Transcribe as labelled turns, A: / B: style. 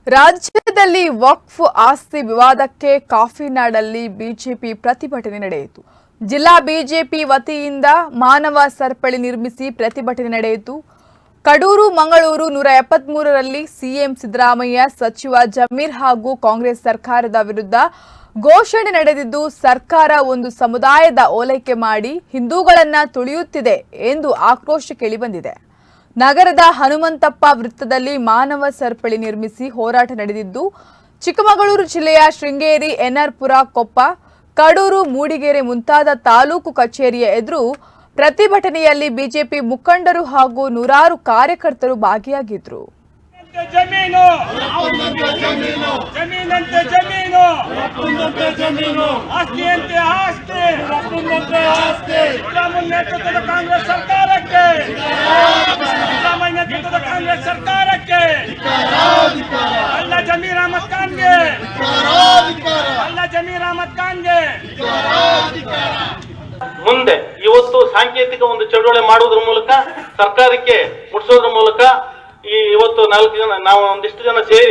A: ರಾಜ್ಯದಲ್ಲಿ ವಕ್ಫ್ ಆಸ್ತಿ ವಿವಾದಕ್ಕೆ ಕಾಫಿನಾಡಲ್ಲಿ ಬಿಜೆಪಿ ಪ್ರತಿಭಟನೆ ನಡೆಯಿತು. ಜಿಲ್ಲಾ ಬಿಜೆಪಿ ವತಿಯಿಂದ ಮಾನವ ಸರಪಳಿ ನಿರ್ಮಿಸಿ ಪ್ರತಿಭಟನೆ ನಡೆಯಿತು. ಕಡೂರು ಮಂಗಳೂರು 173ರಲ್ಲಿ ಸಿಎಂ ಸಿದ್ದರಾಮಯ್ಯ, ಸಚಿವ ಜಮೀರ್ ಹಾಗೂ ಕಾಂಗ್ರೆಸ್ ಸರ್ಕಾರದ ವಿರುದ್ಧ ಘೋಷಣೆ ನಡೆದಿದ್ದು, ಸರ್ಕಾರ ಒಂದು ಸಮುದಾಯದ ಓಲೈಕೆ ಮಾಡಿ ಹಿಂದೂಗಳನ್ನ ತುಳಿಯುತ್ತಿದೆ ಎಂದು ಆಕ್ರೋಶ ಕೇಳಿಬಂದಿದೆ. ನಗರದ ಹನುಮಂತಪ್ಪ ವೃತ್ತದಲ್ಲಿ ಮಾನವ ಸರಪಳಿ ನಿರ್ಮಿಸಿ ಹೋರಾಟ ನಡೆದಿದ್ದು, ಚಿಕ್ಕಮಗಳೂರು ಜಿಲ್ಲೆಯ ಶೃಂಗೇರಿ, ಎನ್ಆರ್ಪುರ, ಕೊಪ್ಪ, ಕಡೂರು, ಮೂಡಿಗೆರೆ ಮುಂತಾದ ತಾಲೂಕು ಕಚೇರಿಯ ಎದುರು ಪ್ರತಿಭಟನೆಯಲ್ಲಿ ಬಿಜೆಪಿ ಮುಖಂಡರು ಹಾಗೂ ನೂರಾರು ಕಾರ್ಯಕರ್ತರು ಭಾಗಿಯಾಗಿದ್ದರು.
B: ಜಮೀನು ಜಮೀನಂತೆ ಜಮೀನು, ಆಸ್ತಿಯಂತೆ ಆಸ್ತಿ, ಸಿದ್ದರಾಮಯ್ಯ ನೇತೃತ್ವದ ಕಾಂಗ್ರೆಸ್ ಸರ್ಕಾರಕ್ಕೆ, ಸಿದ್ದರಾಮಯ್ಯ ನೇತೃತ್ವದ ಕಾಂಗ್ರೆಸ್ ಸರ್ಕಾರಕ್ಕೆ, ಅಲ್ಲ ಜಮೀರ್ ಅಹಮದ್ ಖಾನ್ಗೆ, ಅಲ್ಲ ಜಮೀರ್ ಅಹಮದ್ ಖಾನ್ಗೆ.
C: ಮುಂದೆ ಇವತ್ತು ಸಾಂಕೇತಿಕ ಒಂದು ಚಳವಳಿ ಮಾಡುವುದರ ಮೂಲಕ ಸರ್ಕಾರಕ್ಕೆ ಮುಟ್ಟಿಸೋದ್ರ ಮೂಲಕ ಇವತ್ತು 4 ಜನ ನಾವು ಒಂದಿಷ್ಟು ಜನ ಸೇರಿ